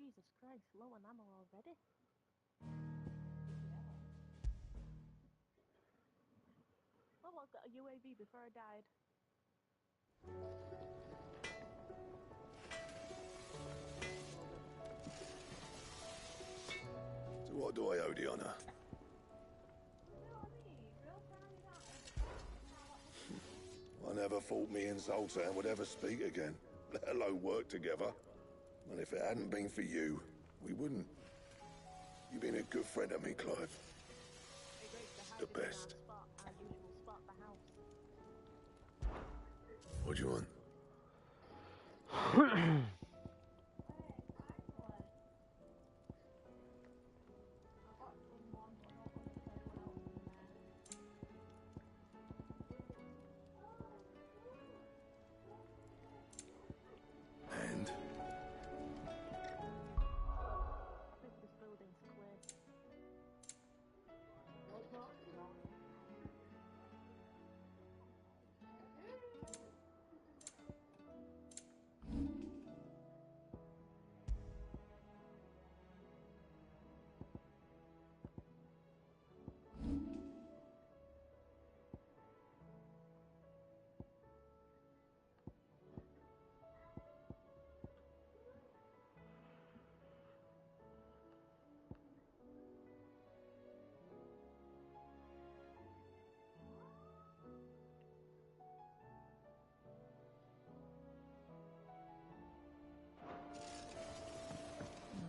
Jesus Christ, low on ammo already. Oh, I got a UAV before I died. So what do I owe the honour? I never thought me and Zoltan would ever speak again, let alone work together. And if it hadn't been for you, we wouldn't. You've been a good friend to me, Clive. The best. Our usual spot, the house. What do you want? And? I think this building's clear.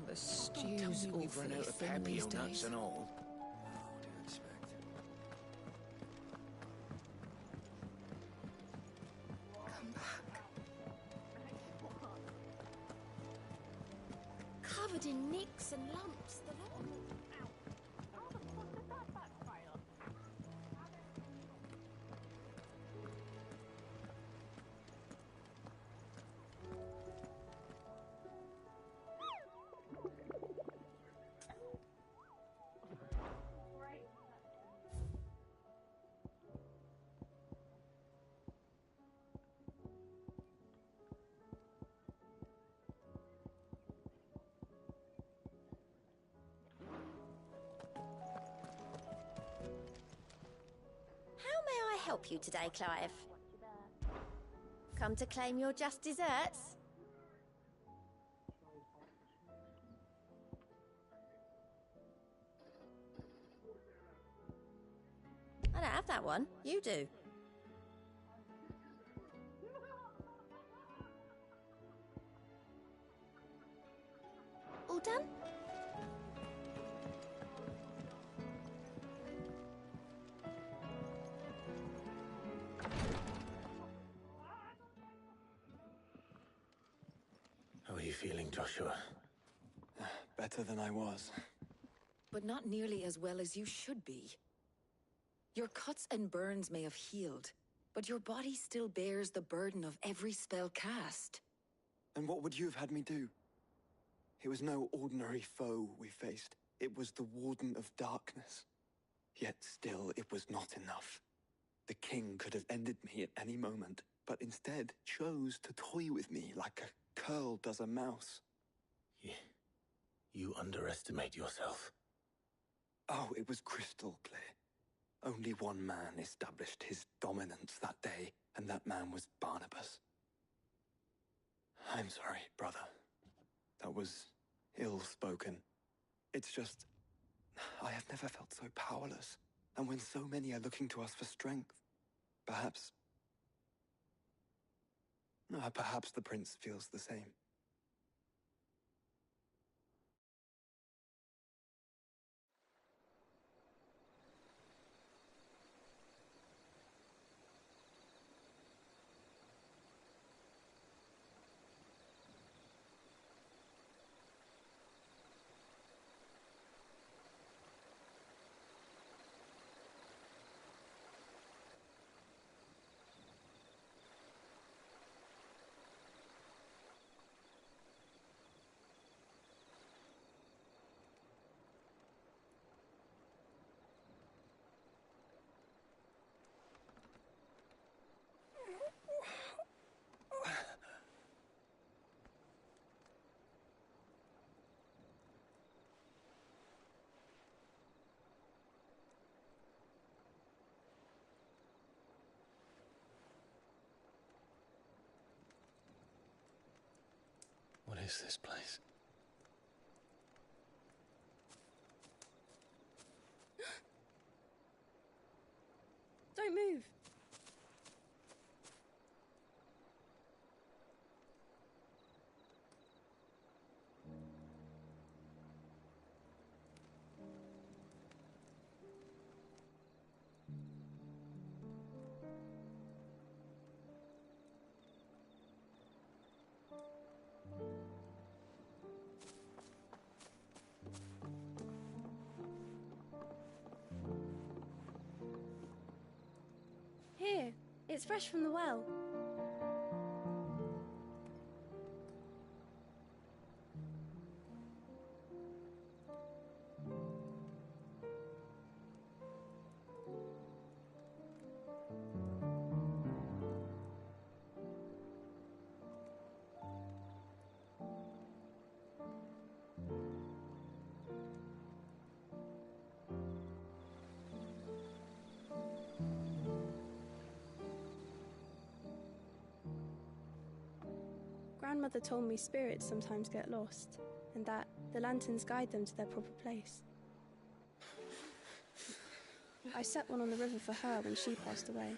The stew's We've run awfully out of thin these papio nuts days. and all. What do you expect? Come back. Covered in nicks and lumps, the lot. How the fuck did that backfire? How may I help you today, Clive? Come to claim your just desserts? I don't have that one. You do. All done? How are you feeling, Joshua? Better than I was. But not nearly as well as you should be. Your cuts and burns may have healed, but your body still bears the burden of every spell cast. And what would you have had me do? It was no ordinary foe we faced. It was the Warden of Darkness. Yet still, it was not enough. The king could have ended me at any moment, but instead chose to toy with me like a curl does a mouse. You underestimate yourself. Oh, it was crystal clear. Only one man established his dominance that day, and that man was Barnabas. I'm sorry, brother. That was ill-spoken. It's just, I have never felt so powerless. And when so many are looking to us for strength, perhaps the prince feels the same. is this place? Don't move. Here, it's fresh from the well. Grandmother told me spirits sometimes get lost, and that the lanterns guide them to their proper place. I set one on the river for her when she passed away.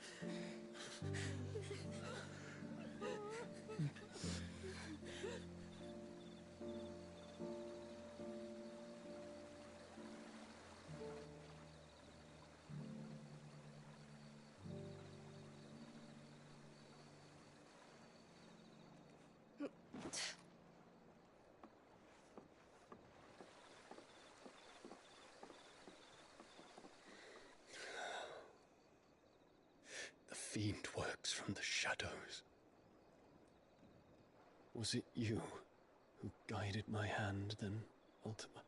The fiend works from the shadows. Was it you who guided my hand then, Ultima?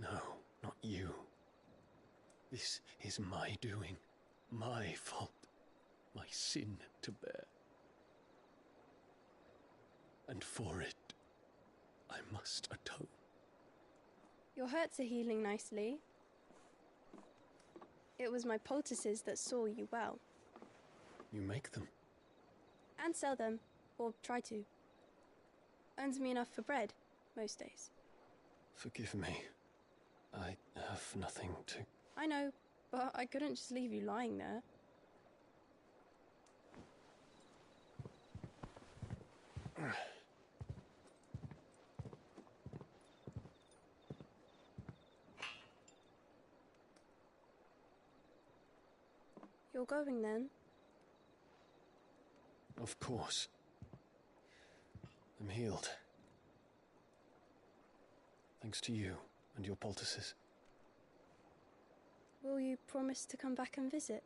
No, not you. This is my doing, my fault, my sin to bear. And for it, I must atone. Your hurts are healing nicely. It was my poultices that saw you well. You make them? And sell them, or try to. Earns me enough for bread, most days. Forgive me. I have nothing to... I know, but I couldn't just leave you lying there. You're going then? Of course. I'm healed. Thanks to you and your poultices. Will you promise to come back and visit?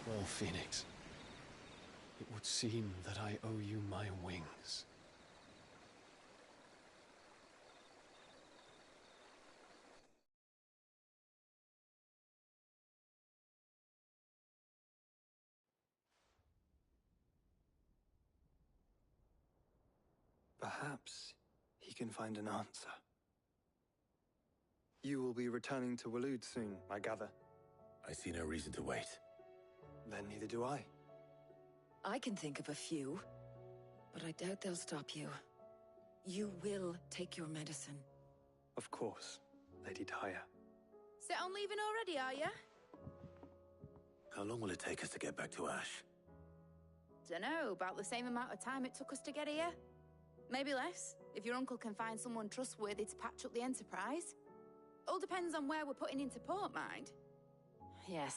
Well, Phoenix, it would seem that I owe you my wings. Perhaps he can find an answer. You will be returning to Waloed soon, I gather. I see no reason to wait. Then neither do I. I can think of a few, but I doubt they'll stop you. You will take your medicine. Of course, Lady Daya. Set on leaving already, are you? How long will it take us to get back to Ash? Dunno, about the same amount of time it took us to get here. Maybe less, if your uncle can find someone trustworthy to patch up the Enterprise. All depends on where we're putting into port, mind. Yes.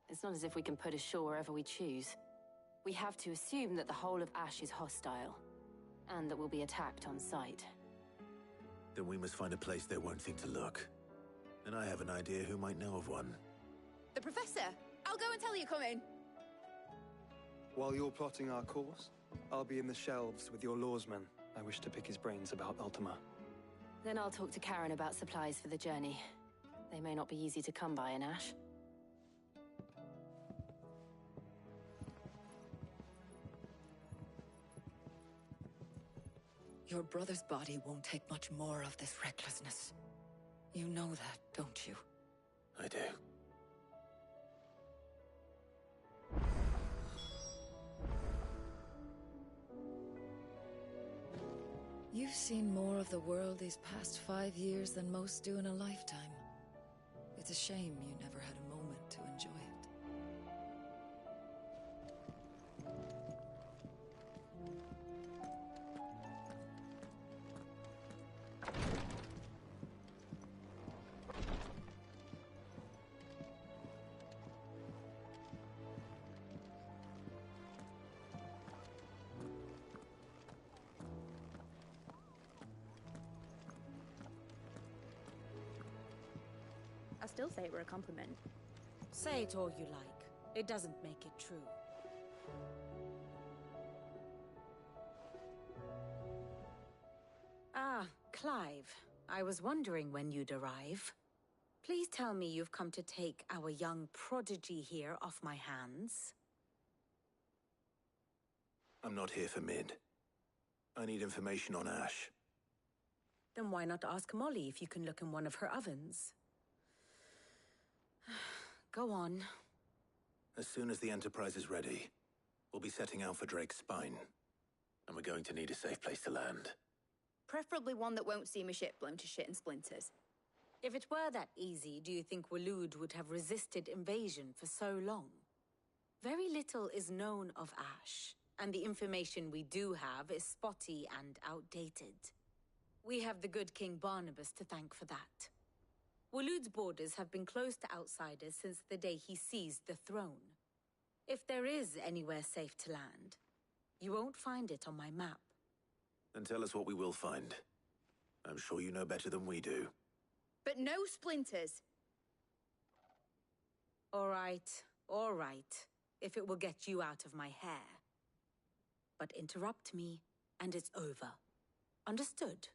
It's not as if we can put ashore wherever we choose. We have to assume that the whole of Ash is hostile, and that we'll be attacked on sight. Then we must find a place they won't think to look. And I have an idea who might know of one. The Professor! I'll go and tell you coming. While you're plotting our course, I'll be in the shelves with your lawsman. I wish to pick his brains about Ultima. Then I'll talk to Karen about supplies for the journey. They may not be easy to come by in Ash. Your brother's body won't take much more of this recklessness. You know that, don't you? I do. You've seen more of the world these past 5 years than most do in a lifetime. It's a shame you never had a moment to enjoy it. I still say it were a compliment. Say it all you like. It doesn't make it true. Ah, Clive. I was wondering when you'd arrive. Please tell me you've come to take our young prodigy here off my hands. I'm not here for Mid. I need information on Ash. Then why not ask Molly if you can look in one of her ovens? Go on. As soon as the Enterprise is ready, we'll be setting out for Drake's Spine. And we're going to need a safe place to land. Preferably one that won't see my ship blown to shit and splinters. If it were that easy, do you think Waloed would have resisted invasion for so long? Very little is known of Ash, and the information we do have is spotty and outdated. We have the good King Barnabas to thank for that. Waloed's borders have been closed to outsiders since the day he seized the throne. If there is anywhere safe to land, you won't find it on my map. Then tell us what we will find. I'm sure you know better than we do. But no splinters! All right, if it will get you out of my hair. But interrupt me, and it's over. Understood?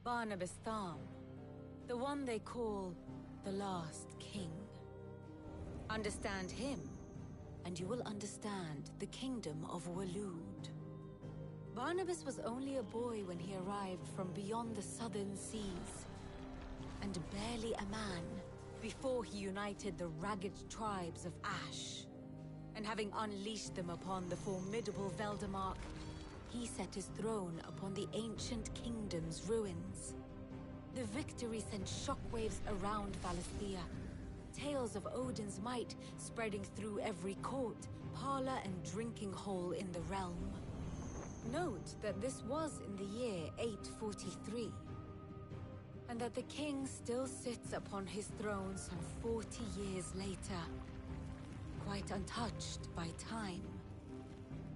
Barnabas Tharm, the one they call the Last King. Understand him, and you will understand the kingdom of Waloed. Barnabas was only a boy when he arrived from beyond the southern seas, and barely a man before he united the ragged tribes of Ash. And having unleashed them upon the formidable Veldamark, he set his throne upon the ancient kingdom's ruins. The victory sent shockwaves around Valisthea, tales of Odin's might spreading through every court, parlor, and drinking hole in the realm. Note that this was in the year 843, and that the king still sits upon his throne some 40 years later, quite untouched by time.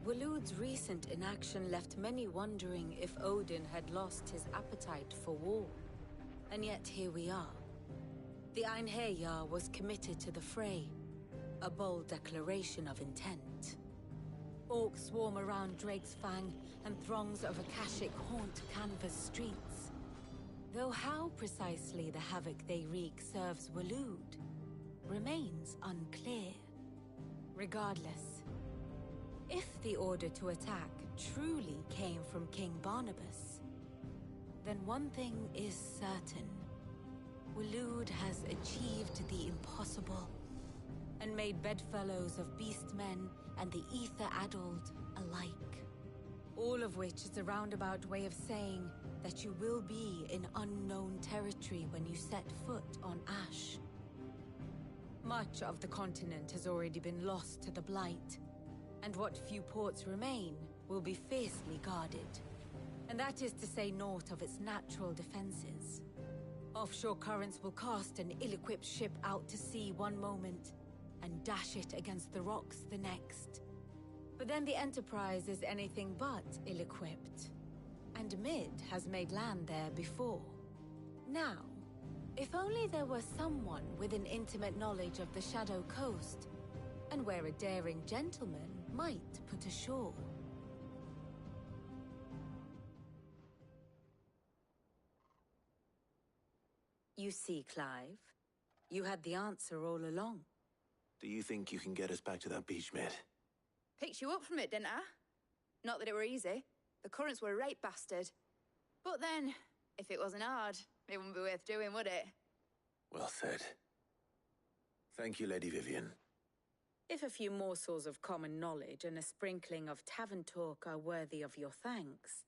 Waloed's recent inaction left many wondering if Odin had lost his appetite for war. And yet here we are. The Einherjar was committed to the fray, a bold declaration of intent. Orcs swarm around Drake's Fang, and throngs of Akashic haunt Canva's streets. Though how precisely the havoc they wreak serves Waloed remains unclear. Regardless, if the order to attack truly came from King Barnabas, then one thing is certain. Waloed has achieved the impossible, and made bedfellows of beastmen and the ether-addled alike. All of which is a roundabout way of saying that you will be in unknown territory when you set foot on Ash. Much of the continent has already been lost to the Blight, and what few ports remain will be fiercely guarded. And that is to say naught of its natural defenses. Offshore currents will cast an ill-equipped ship out to sea one moment, and dash it against the rocks the next. But then the Enterprise is anything but ill-equipped, and Mid has made land there before. Now, If only there were someone with an intimate knowledge of the Shadow Coast, and where a daring gentleman might put ashore. You see, Clive, you had the answer all along. Do you think you can get us back to that beach, mate? Picked you up from it, didn't I? Not that it were easy. The currents were a right bastard. But then, if it wasn't hard, it wouldn't be worth doing, would it? Well said. Thank you, Lady Vivian. If a few morsels of common knowledge and a sprinkling of tavern talk are worthy of your thanks,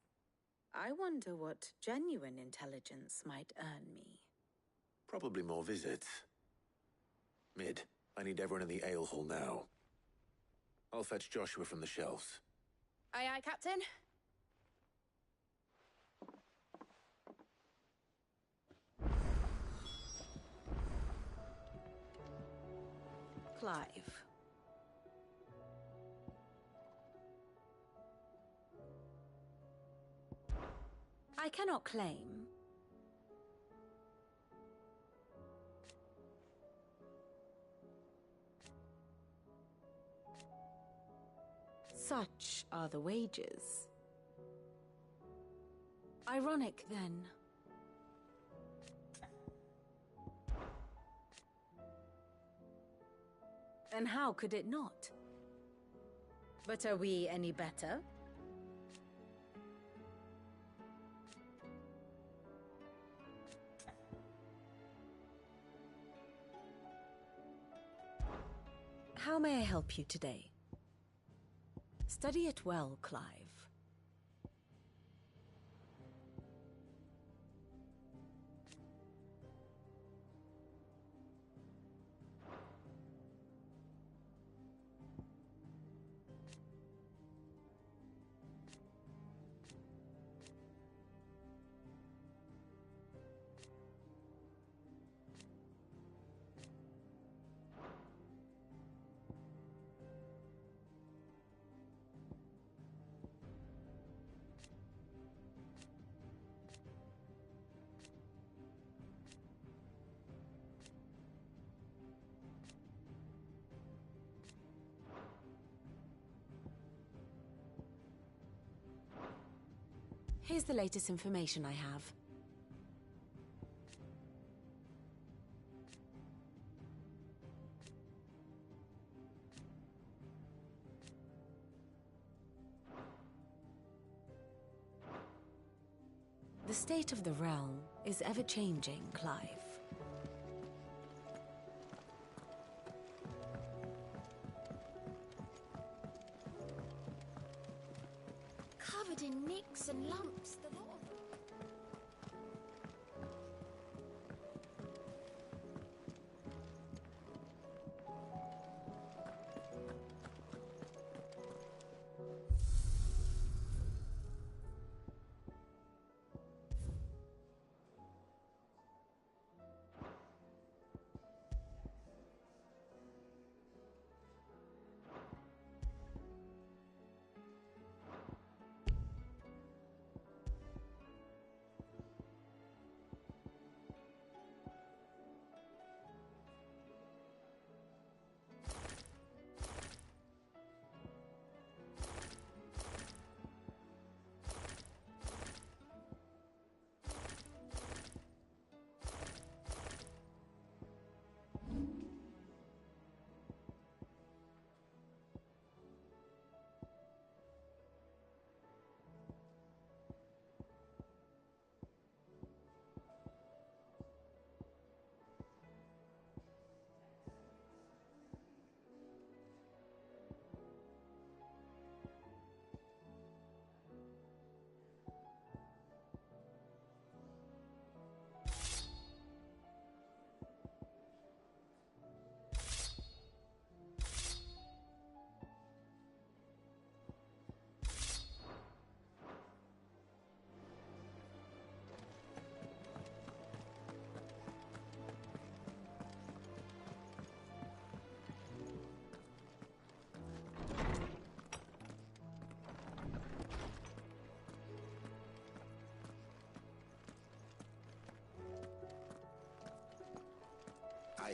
I wonder what genuine intelligence might earn me. Probably more visits. Mid, I need everyone in the ale hall now. I'll fetch Joshua from the shelves. Aye, aye, Captain. Clive. I cannot claim. Such are the wages. Ironic, then. And how could it not? But are we any better? How may I help you today? Study it well, Clive. Here's the latest information I have. The state of the realm is ever-changing, Clive. Covered in nicks and lumps, the lot of them.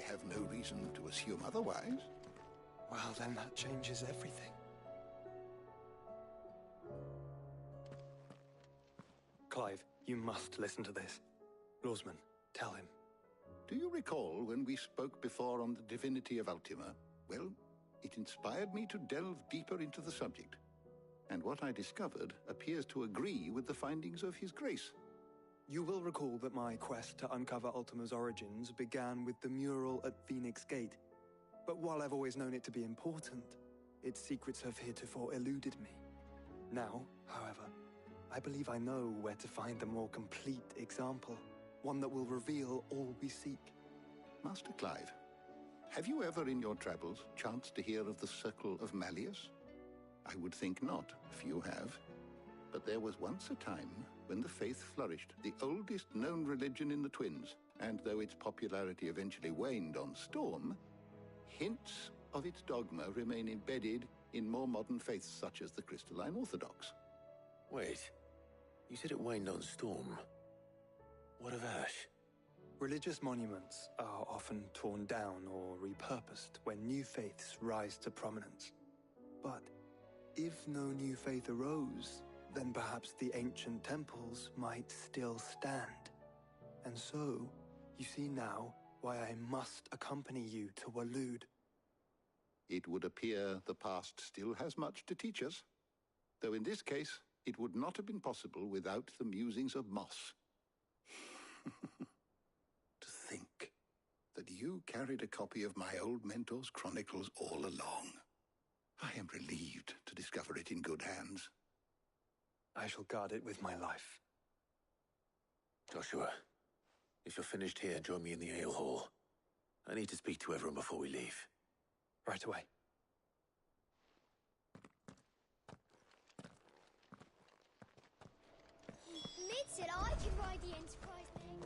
have no reason to assume otherwise. Well, then that changes everything. Clive, you must listen to this. Lawsman, tell him. Do you recall when we spoke before on the divinity of Ultima? Well, it inspired me to delve deeper into the subject. And what I discovered appears to agree with the findings of His Grace. You will recall that my quest to uncover Ultima's origins began with the mural at Phoenix Gate. But while I've always known it to be important, its secrets have heretofore eluded me. Now, however, I believe I know where to find the more complete example, one that will reveal all we seek. Master Clive, have you ever in your travels chanced to hear of the Circle of Malleus? I would think not, if you have. But there was once a time when the faith flourished, the oldest known religion in the Twins, and though its popularity eventually waned on Storm, hints of its dogma remain embedded in more modern faiths such as the Crystalline Orthodox. Wait, you said it waned on Storm. What of Ash? Religious monuments are often torn down or repurposed when new faiths rise to prominence. But if no new faith arose, then perhaps the ancient temples might still stand. And so, you see now why I must accompany you to Waloed. It would appear the past still has much to teach us, though in this case, it would not have been possible without the musings of Moss. To think that you carried a copy of my old mentor's chronicles all along. I am relieved to discover it in good hands. I shall guard it with my life. Joshua, if you're finished here, join me in the ale hall. I need to speak to everyone before we leave. Right away. Mid said I could ride the Enterprise thing.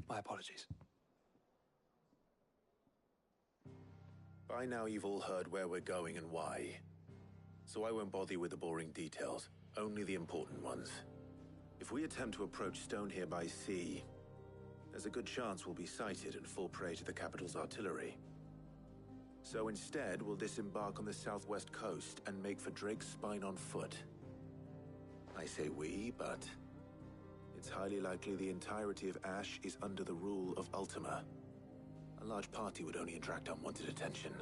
My apologies. By now you've all heard where we're going and why. So I won't bother you with the boring details, only the important ones. If we attempt to approach Stone here by sea, there's a good chance we'll be sighted and fall prey to the capital's artillery. So instead, we'll disembark on the southwest coast and make for Drake's Spine on foot. I say we, but it's highly likely the entirety of Ash is under the rule of Ultima. A large party would only attract unwanted attention,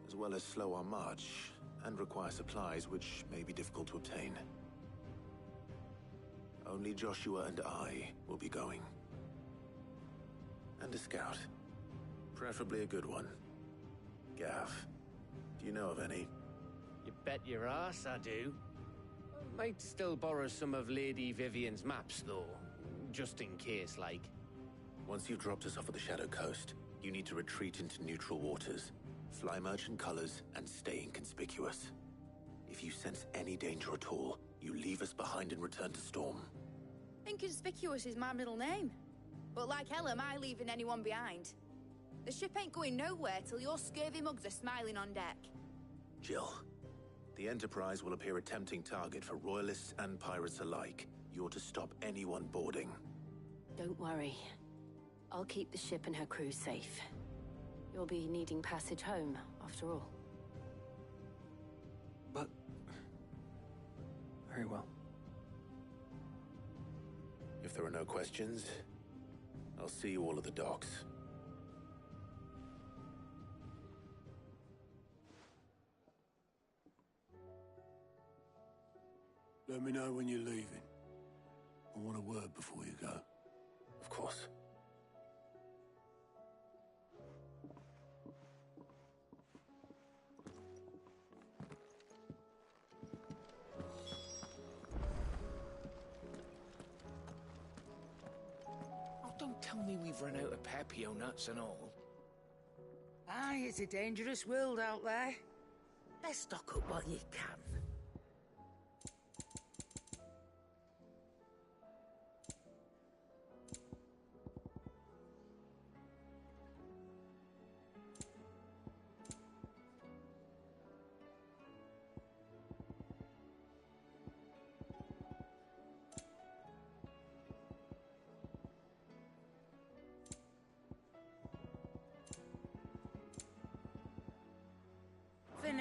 as well as slow our march and require supplies which may be difficult to obtain. Only Joshua and I will be going. And a scout. Preferably a good one. Gav, do you know of any? You bet your ass I do. Might still borrow some of Lady Vivian's maps, though. Just in case, like. Once you've dropped us off at the Shadow Coast, you need to retreat into neutral waters, fly merchant colors, and stay inconspicuous. If you sense any danger at all, you leave us behind and return to Storm. Inconspicuous is my middle name. But like hell am I leaving anyone behind. The ship ain't going nowhere till your scurvy mugs are smiling on deck. Jill, the Enterprise will appear a tempting target for royalists and pirates alike. You're to stop anyone boarding. Don't worry. I'll keep the ship and her crew safe. You'll be needing passage home, after all. But... very well. If there are no questions, I'll see you all at the docks. Let me know when you're leaving. I want a word before you go. Of course. Oh, don't tell me we've run out of Pepio nuts and all. Aye, it's a dangerous world out there. Let's stock up what you can.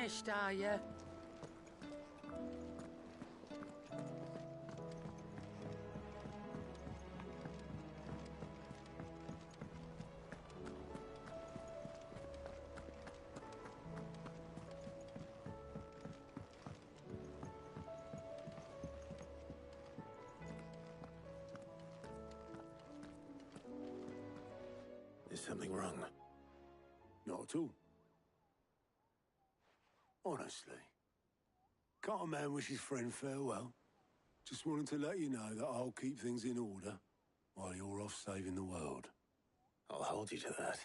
finished, are you? Is something wrong? Not at all. Honestly. Can't a man wish his friend farewell? Just wanted to let you know that I'll keep things in order while you're off saving the world. I'll hold you to that.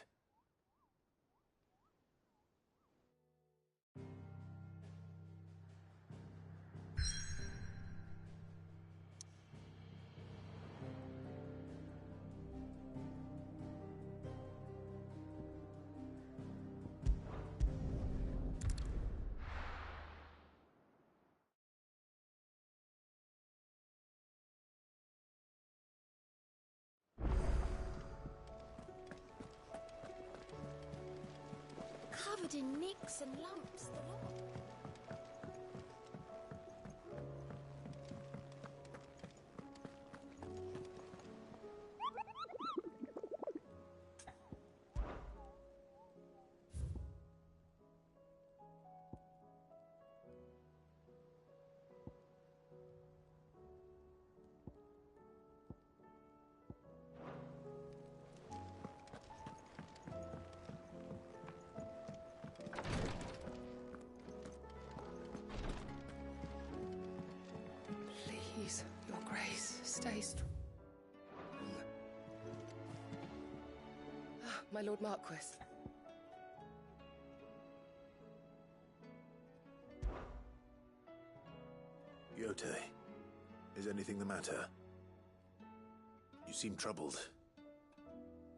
Covered in nicks and lumps, the lot. Please, your grace, stay strong. My Lord Marquis. Yote, is anything the matter? You seem troubled.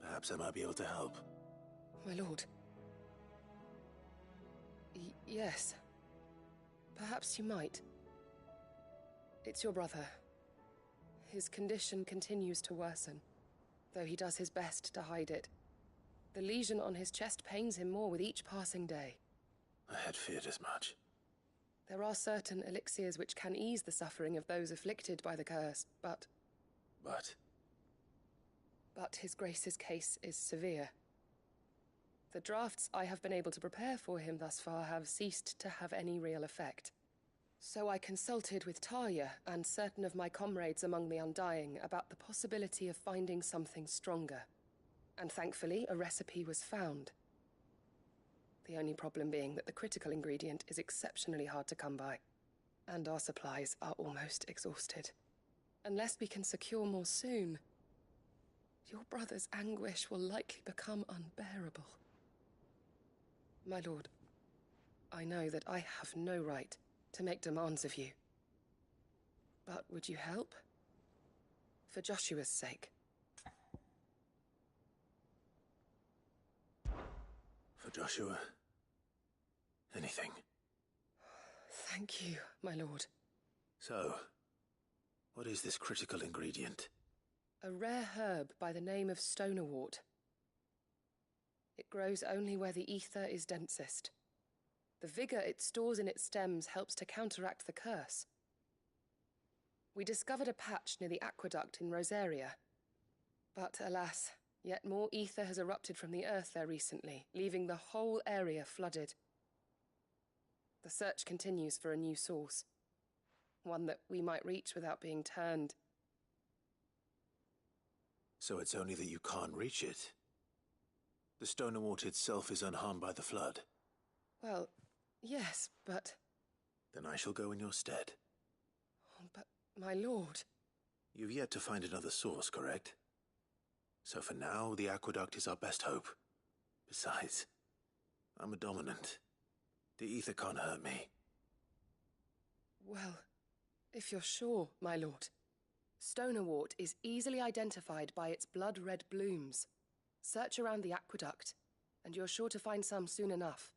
Perhaps I might be able to help. My lord. Yes. Perhaps you might. It's your brother. His condition continues to worsen, though he does his best to hide it. The lesion on his chest pains him more with each passing day. I had feared as much. There are certain elixirs which can ease the suffering of those afflicted by the curse, but... But his grace's case is severe. The drafts I have been able to prepare for him thus far have ceased to have any real effect. So I consulted with Talia and certain of my comrades among the Undying about the possibility of finding something stronger. And thankfully, a recipe was found. The only problem being that the critical ingredient is exceptionally hard to come by, and our supplies are almost exhausted. Unless we can secure more soon, your brother's anguish will likely become unbearable. My lord, I know that I have no right to make demands of you. But would you help? For Joshua's sake. For Joshua? Anything. Thank you, my lord. So, what is this critical ingredient? A rare herb by the name of stonerwort. It grows only where the ether is densest. The vigor it stores in its stems helps to counteract the curse. We discovered a patch near the aqueduct in Rosaria. But alas, yet more ether has erupted from the earth there recently, leaving the whole area flooded. The search continues for a new source. One that we might reach without being turned. So it's only that you can't reach it. The stonerwort itself is unharmed by the flood. Well, yes, but... Then I shall go in your stead. Oh, but, my lord... You've yet to find another source, correct? So for now, the aqueduct is our best hope. Besides, I'm a dominant. The ether can't hurt me. Well, if you're sure, my lord. Stonerwort is easily identified by its blood-red blooms. Search around the aqueduct, and you're sure to find some soon enough.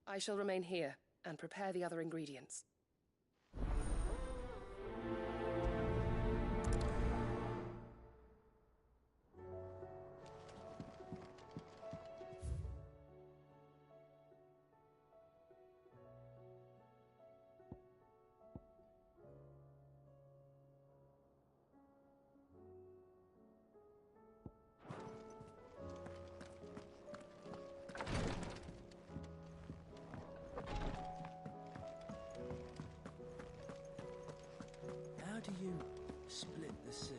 I shall remain here and prepare the other ingredients. do you split the sea?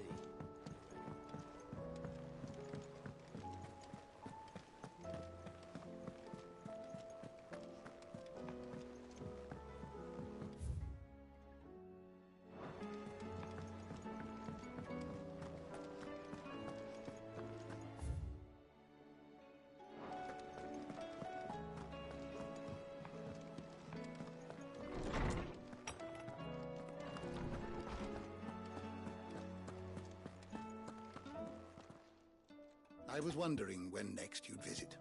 I was wondering when next you'd visit.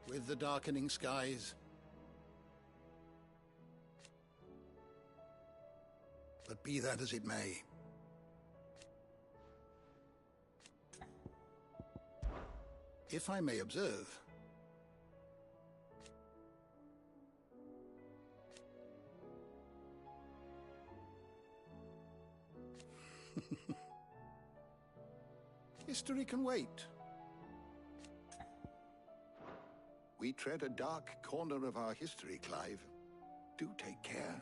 With the darkening skies. But be that as it may. If I may observe, history can wait. We tread a dark corner of our history, Clive. Do take care.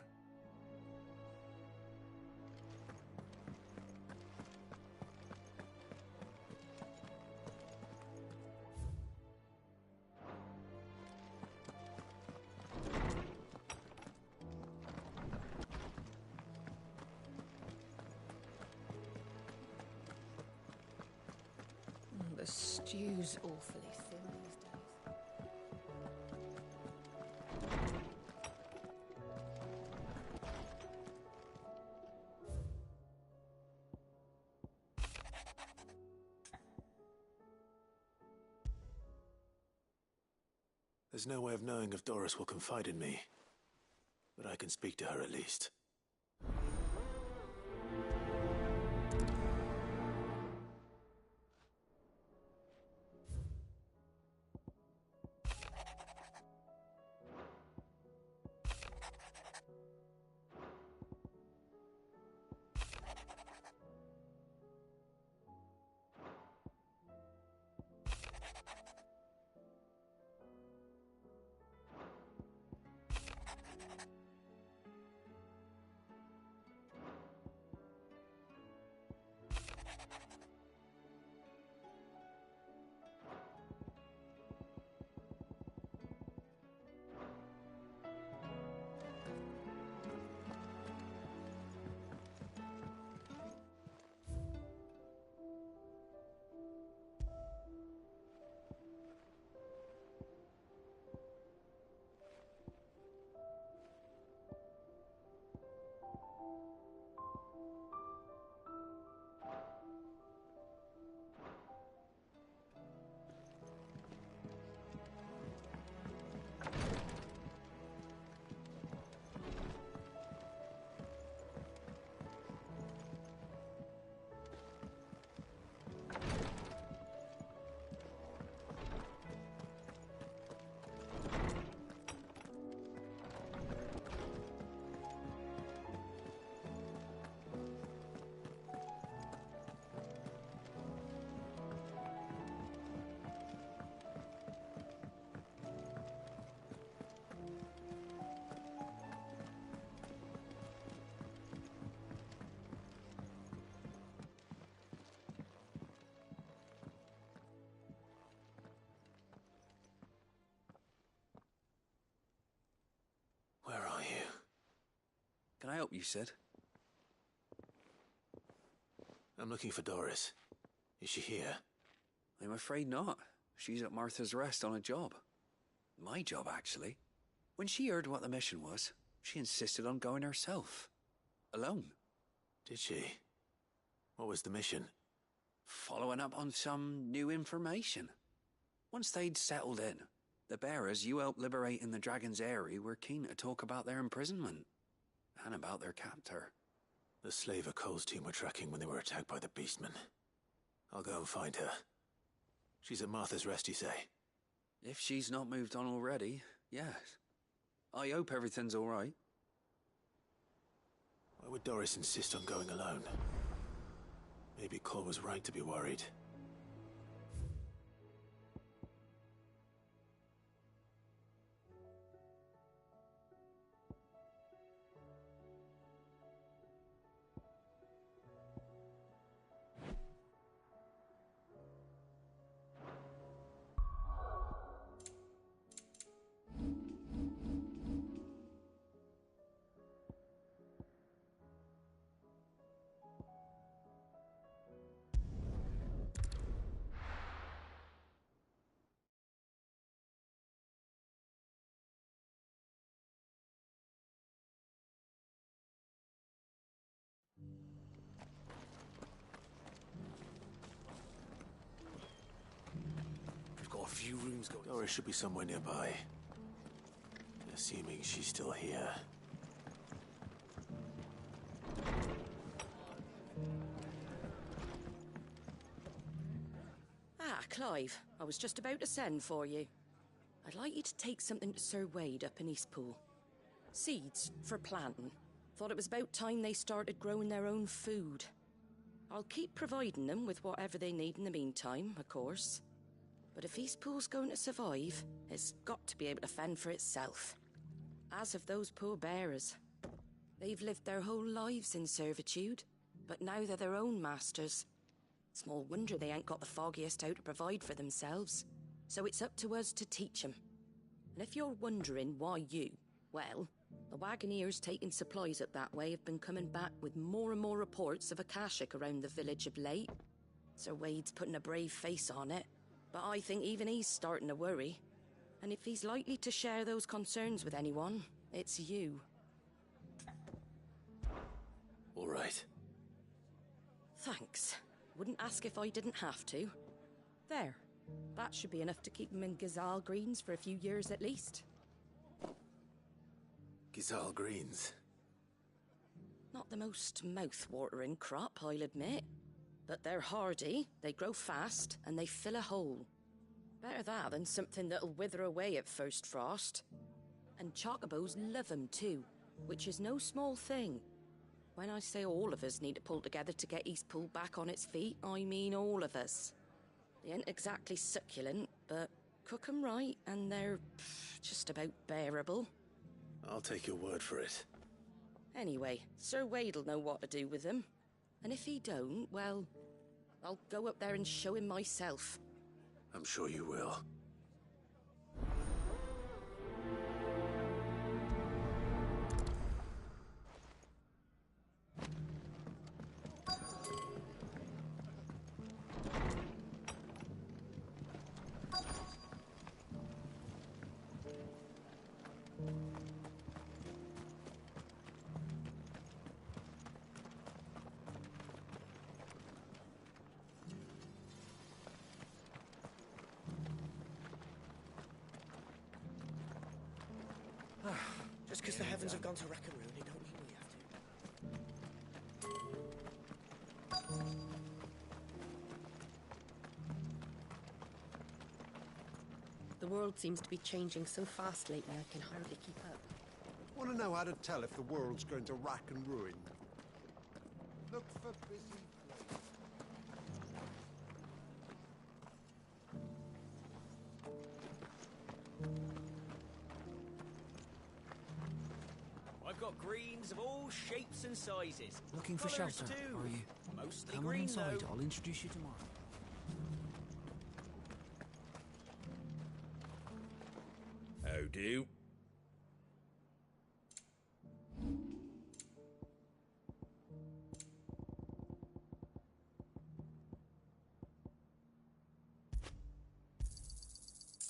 The stew's awfully thin these days. There's no way of knowing if Doris will confide in me, but I can speak to her at least. Where are you? Can I help you, Sid? I'm looking for Doris. Is she here? I'm afraid not. She's at Martha's Rest on a job. My job, actually. When she heard what the mission was, she insisted on going herself. Alone. Did she? What was the mission? Following up on some new information. Once they'd settled in, the bearers you helped liberate in the Dragon's Eyrie were keen to talk about their imprisonment. And about their captor. The slaver Cole's team were tracking when they were attacked by the Beastmen. I'll go and find her. She's at Martha's Rest, you say? If she's not moved on already, yes. I hope everything's all right. Why would Doris insist on going alone? Maybe Cole was right to be worried. seems going. Doris should be somewhere nearby. Assuming she's still here. Ah, Clive. I was just about to send for you. I'd like you to take something to Sir Wade up in Eastpool. Seeds for planting. Thought it was about time they started growing their own food. I'll keep providing them with whatever they need in the meantime, of course. But if Eastpool's going to survive, it's got to be able to fend for itself. As have those poor bearers. They've lived their whole lives in servitude, but now they're their own masters. Small wonder they ain't got the foggiest how to provide for themselves. So it's up to us to teach them. And if you're wondering why you, well, the Wagoneers taking supplies up that way have been coming back with more and more reports of Akashic around the village of late. Sir Wade's putting a brave face on it, but I think even he's starting to worry. And if he's likely to share those concerns with anyone, it's you. All right. Thanks. Wouldn't ask if I didn't have to. There. That should be enough to keep them in Gazal Greens for a few years at least. Gazal Greens. Not the most mouth-watering crop, I'll admit. But they're hardy, they grow fast, and they fill a hole. Better that than something that'll wither away at first frost. And chocobos love them too, which is no small thing. When I say all of us need to pull together to get Eastpool back on its feet, I mean all of us. They ain't exactly succulent, but cook 'em right and they're just about bearable. I'll take your word for it. Anyway, Sir Wade'll know what to do with them. And if he don't, well, I'll go up there and show him myself. I'm sure you will. Just because the heavens have gone to Rackaroon, it don't mean we have to. The world seems to be changing so fast lately, I can hardly keep up. Want to know how to tell if the world's going to rack and ruin? Look for busy place. I've got greens of all shapes and sizes. Looking for Colours shelter, too. are you? Mostly Come on green, inside, though. I'll introduce you tomorrow. How do?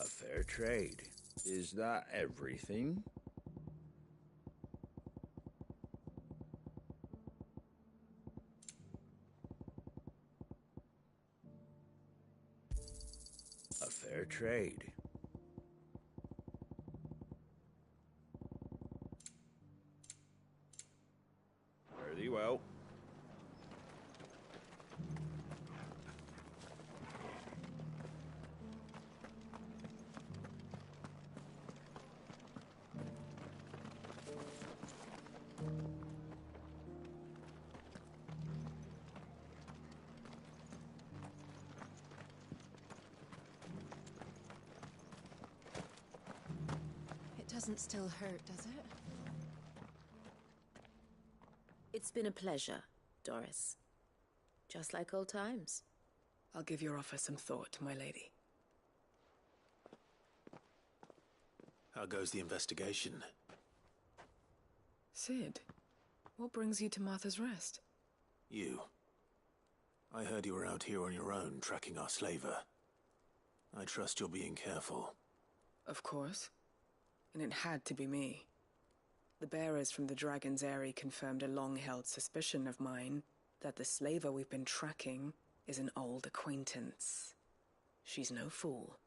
A fair trade. Is that everything? A fair trade. Fare thee well. It doesn't still hurt, does it? It's been a pleasure, Doris. Just like old times. I'll give your offer some thought, my lady. How goes the investigation? Sid, what brings you to Martha's Rest? You. I heard you were out here on your own, tracking our slaver. I trust you're being careful. Of course. And it had to be me. The bearers from the Dragon's Eyrie confirmed a long-held suspicion of mine that the slaver we've been tracking is an old acquaintance. She's no fool.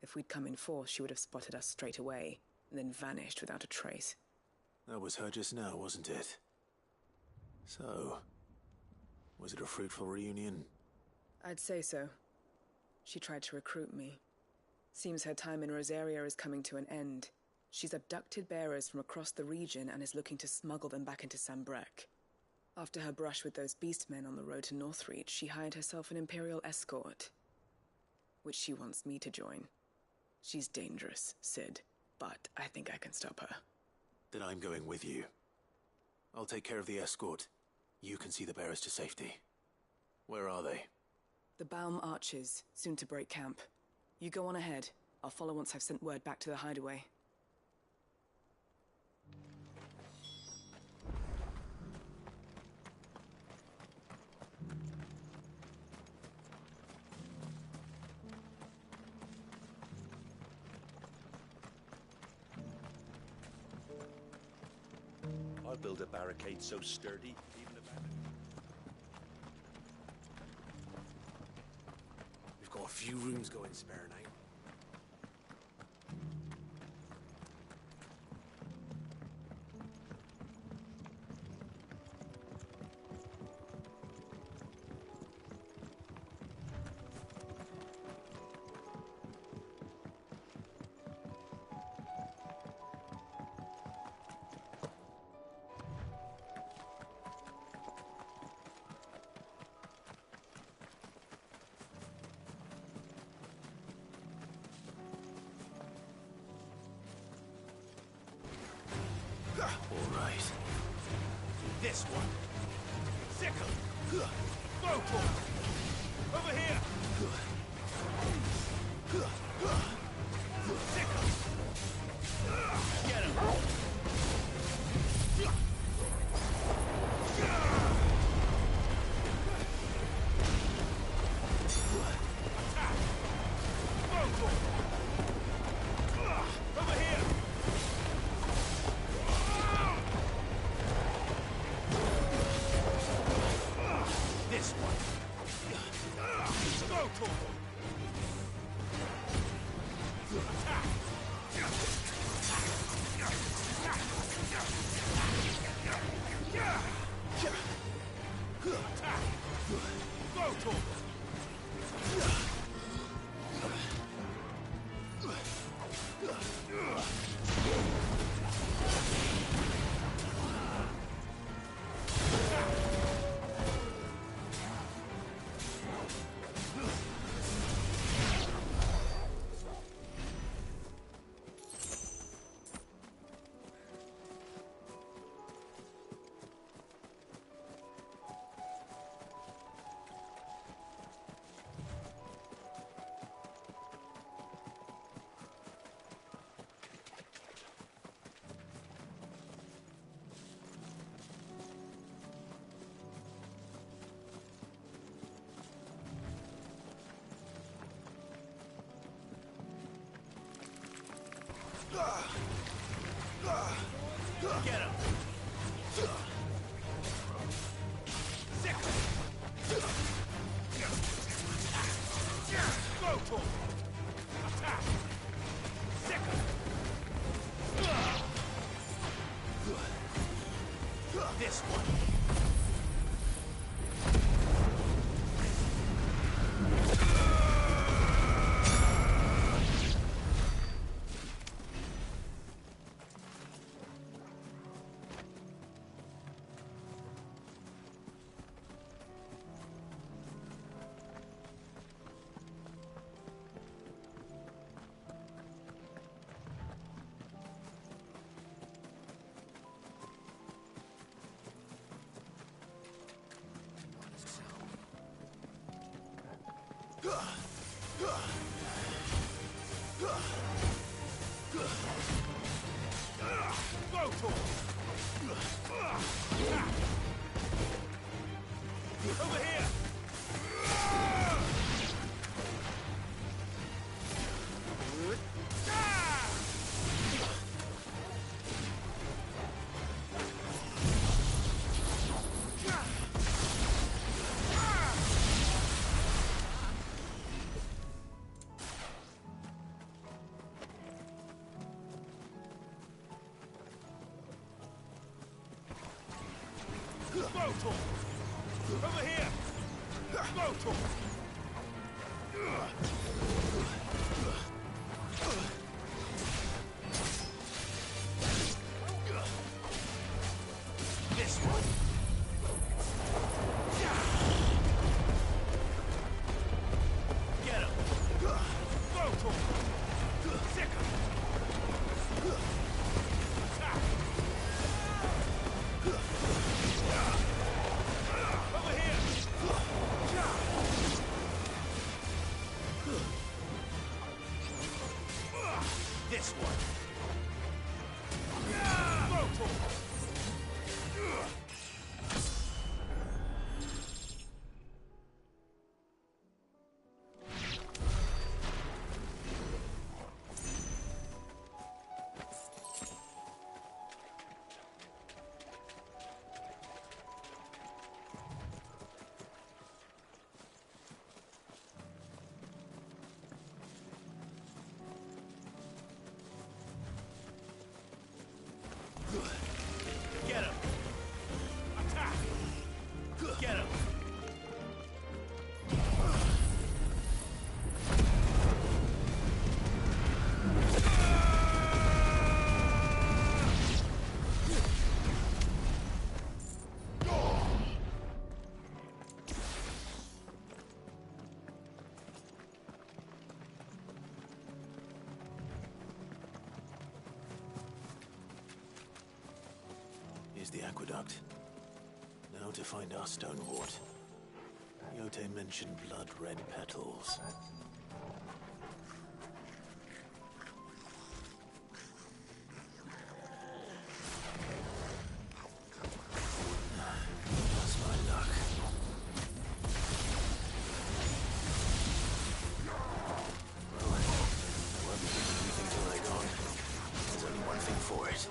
If we'd come in force, she would have spotted us straight away, and then vanished without a trace. That was her just now, wasn't it? So, was it a fruitful reunion? I'd say so. She tried to recruit me. Seems her time in Rosaria is coming to an end. She's abducted bearers from across the region and is looking to smuggle them back into Sambrek. After her brush with those beastmen on the road to Northreach, she hired herself an Imperial escort, which she wants me to join. She's dangerous, Sid, but I think I can stop her. Then I'm going with you. I'll take care of the escort. You can see the bearers to safety. Where are they? The Baum Archers, soon to break camp. You go on ahead. I'll follow once I've sent word back to the hideaway. I'd build a barricade so sturdy, even a We've got a few rooms going spare now. All right. This one. Sickle. Vocal. Over here. Sickle. Get him. Attack. Vocal. Over here. This one. Vocal. Attack. Attack. Vocal. Get him. Sickle. Vocal. Attack. Sickle. This one. Vocal. Attack. Over here. Wont! Over here! Wont! This one! Get him! Wont! Sick him! Attack! Over here! This one! Wont! Get him! Attack! Get him! Here's the aqueduct. Now to find our stone wort. Yote mentioned blood-red petals. That's my luck. Well, I won't be doing anything till they're gone. There's only one thing for it.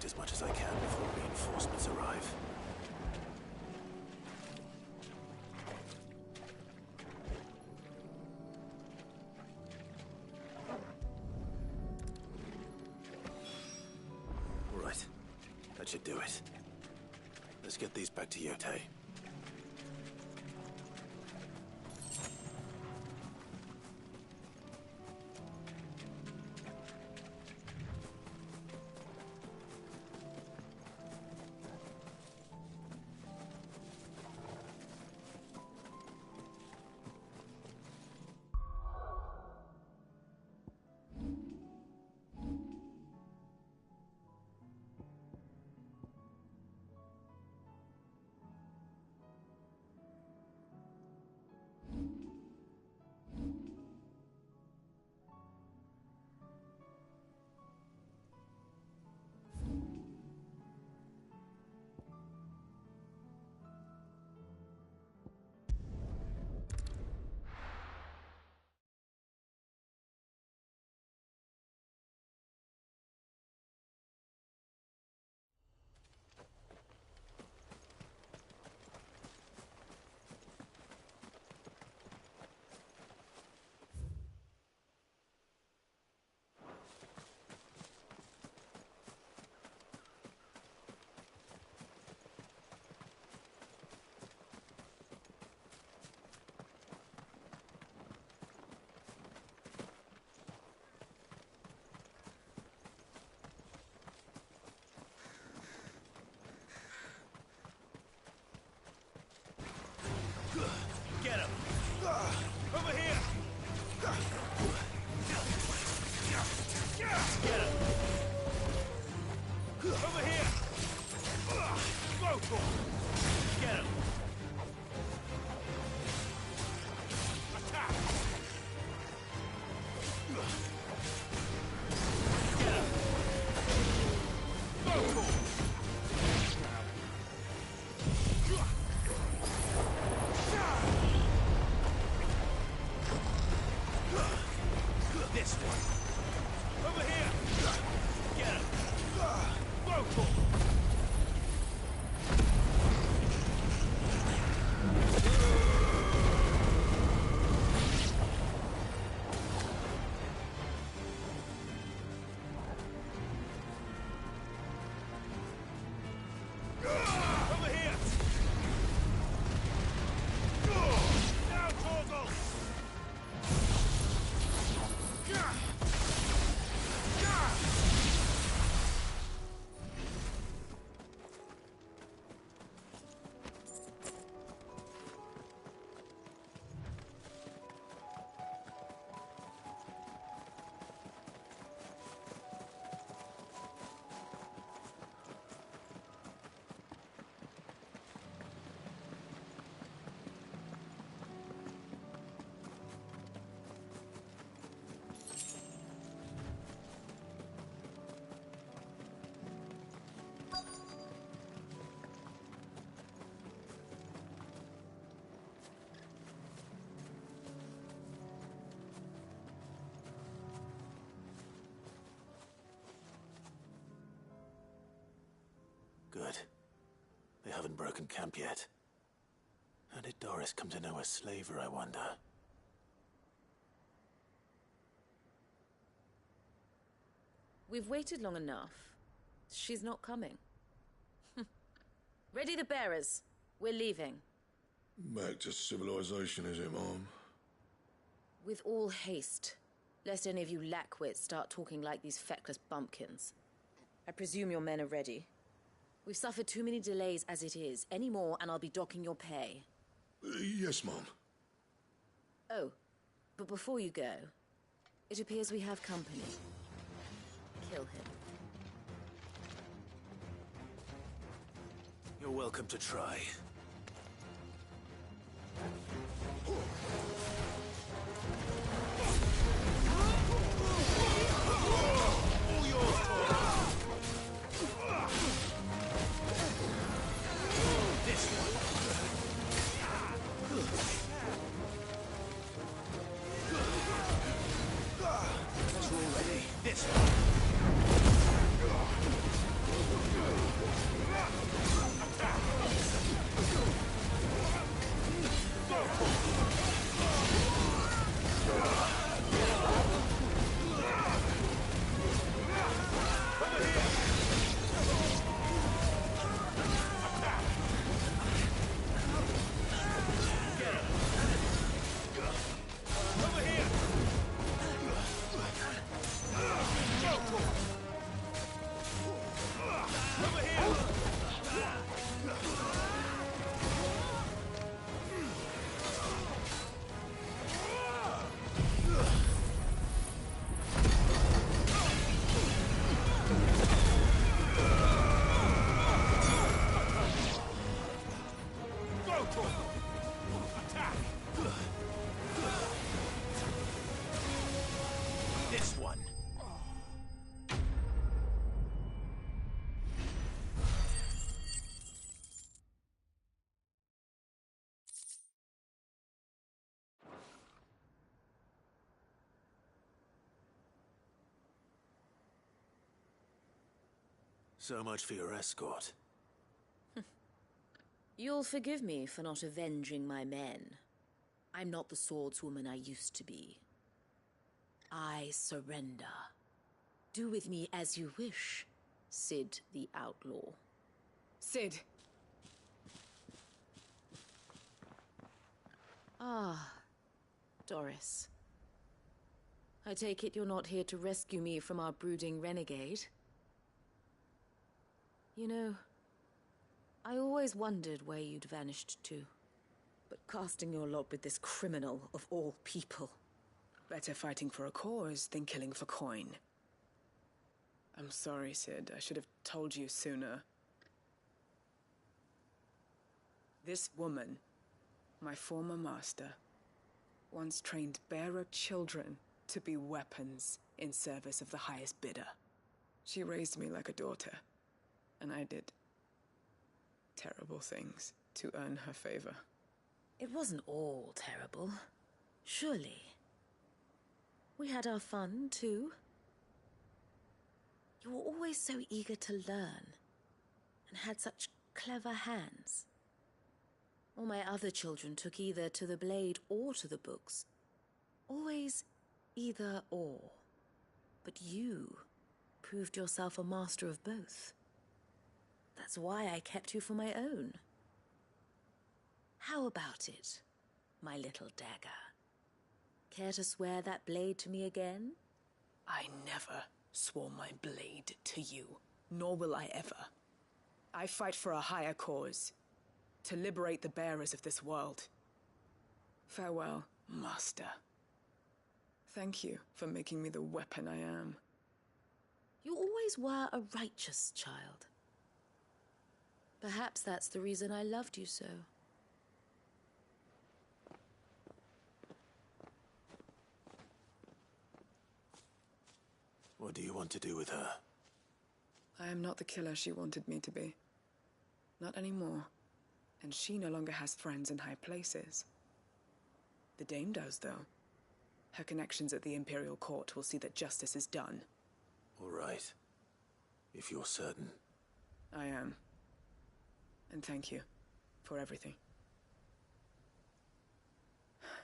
As much as I can before reinforcements arrive. That should do it. Let's get these back to Yote. Get him! Over here! Get him! Over here! Go for it! Get him! Attack! Get him! Go for it! This one. Over here. Get him. Go for it. Over here. Now, Torgal. Good. They haven't broken camp yet. How did Doris come to know a slaver, I wonder? We've waited long enough. She's not coming. Ready the bearers. We're leaving. Back to civilization, is it, Mom? With all haste, lest any of you lackwits start talking like these feckless bumpkins. I presume your men are ready. We've suffered too many delays as it is. Any more, and I'll be docking your pay. Yes, Mom. Oh, but before you go, it appears we have company. Kill him. You're welcome to try. This one. So much for your escort. You'll forgive me for not avenging my men. I'm not the swordswoman I used to be. I surrender. Do with me as you wish, Sid the Outlaw. Sid! Ah, Doris. I take it you're not here to rescue me from our brooding renegade? You know, I always wondered where you'd vanished to. But casting your lot with this criminal of all people. Better fighting for a cause than killing for coin. I'm sorry, Sid. I should have told you sooner. This woman, my former master, once trained bearer children to be weapons in service of the highest bidder. She raised me like a daughter, and I did terrible things to earn her favor. It wasn't all terrible, surely. We had our fun, too. You were always so eager to learn, and had such clever hands. All my other children took either to the blade or to the books. Always either or. But you proved yourself a master of both. That's why I kept you for my own. How about it, my little dagger? Care to swear that blade to me again? I never swore my blade to you, nor will I ever. I fight for a higher cause, to liberate the bearers of this world. Farewell, Master. Thank you for making me the weapon I am. You always were a righteous child. Perhaps that's the reason I loved you so. What do you want to do with her? I am not the killer she wanted me to be. Not anymore. And she no longer has friends in high places. The Dame does, though. Her connections at the Imperial Court will see that justice is done. All right. If you're certain. I am. And thank you for everything.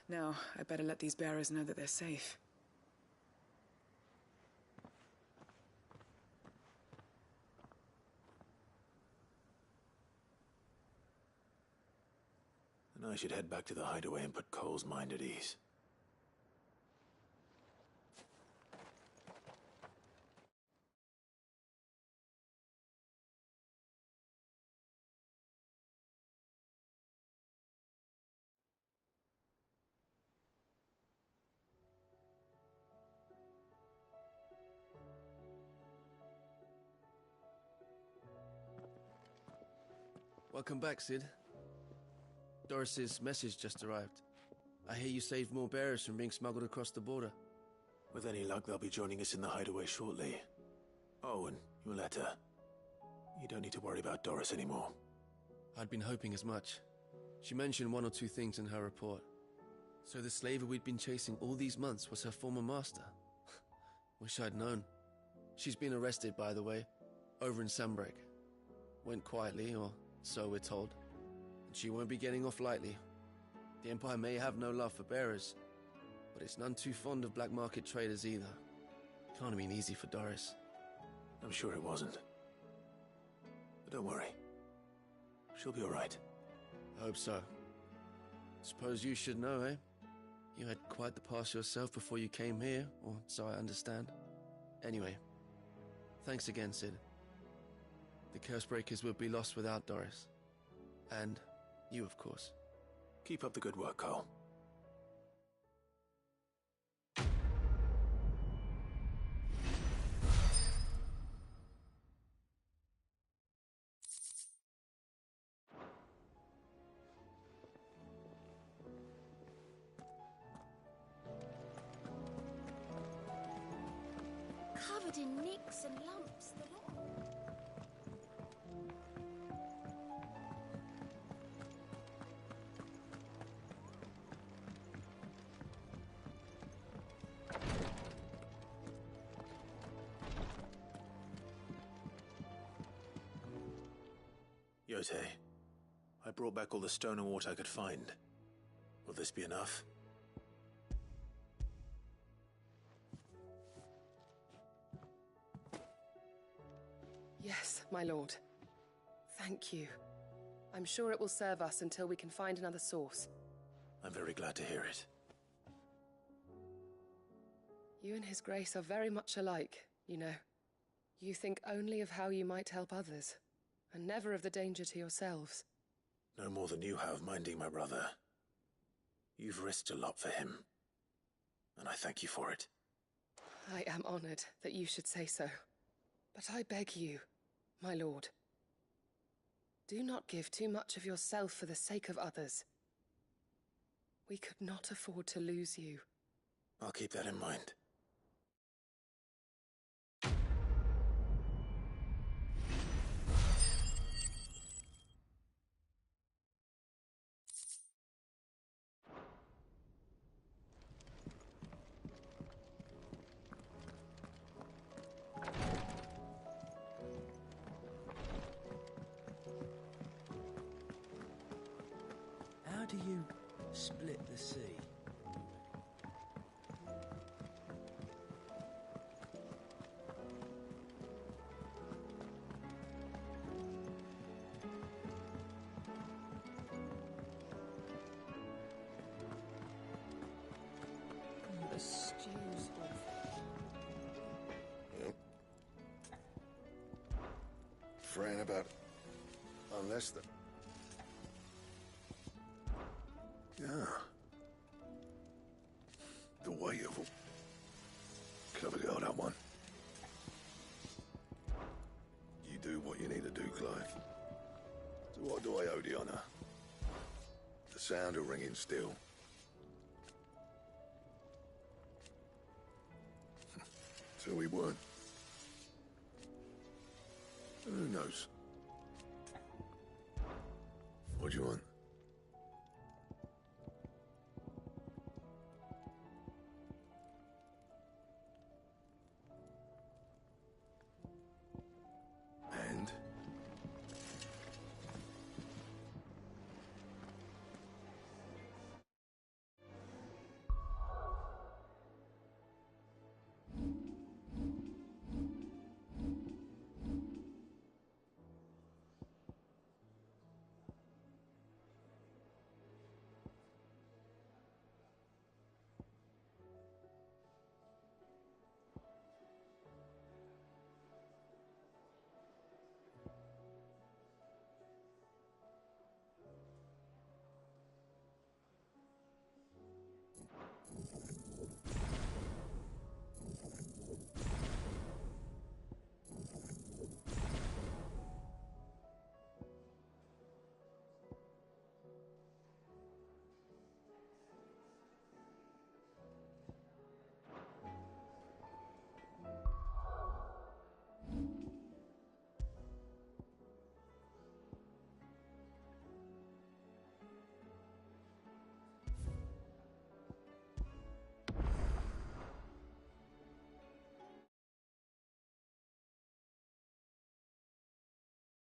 Now, I better let these bearers know that they're safe. And I should head back to the hideaway and put Cole's mind at ease. Welcome back, Sid. Doris's message just arrived. I hear you saved more bearers from being smuggled across the border. With any luck, they'll be joining us in the hideaway shortly. Oh, and your letter. You don't need to worry about Doris anymore. I'd been hoping as much. She mentioned one or two things in her report. So the slaver we'd been chasing all these months was her former master. Wish I'd known. She's been arrested, by the way, over in Sunbreak. Went quietly, or so we're told. And she won't be getting off lightly. The Empire may have no love for bearers, but it's none too fond of black market traders either. Can't have been easy for Doris. I'm sure it wasn't. But don't worry. She'll be all right. I hope so. Suppose you should know, eh? You had quite the past yourself before you came here, or so I understand. Anyway, thanks again, Sid. The Cursebreakers would be lost without Doris. And you, of course. Keep up the good work, Cole. Covered in nicks and lumps, the lot. Yote, I brought back all the stone and water I could find. Will this be enough? Yes, my lord. Thank you. I'm sure it will serve us until we can find another source. I'm very glad to hear it. You and His Grace are very much alike, you know. You think only of how you might help others, and never of the danger to yourselves. No more than you have minding my brother. You've risked a lot for him, and I thank you for it. I am honored that you should say so. But I beg you, my lord, do not give too much of yourself for the sake of others. We could not afford to lose you. I'll keep that in mind. How do you split the sea? The stew's Yep. Fran about... Unless the... Yeah. The way of... Clever girl, that one. You do what you need to do, Clive. So what do I owe the honor? The sound of ringing still. So we weren't. And who knows? What do you want?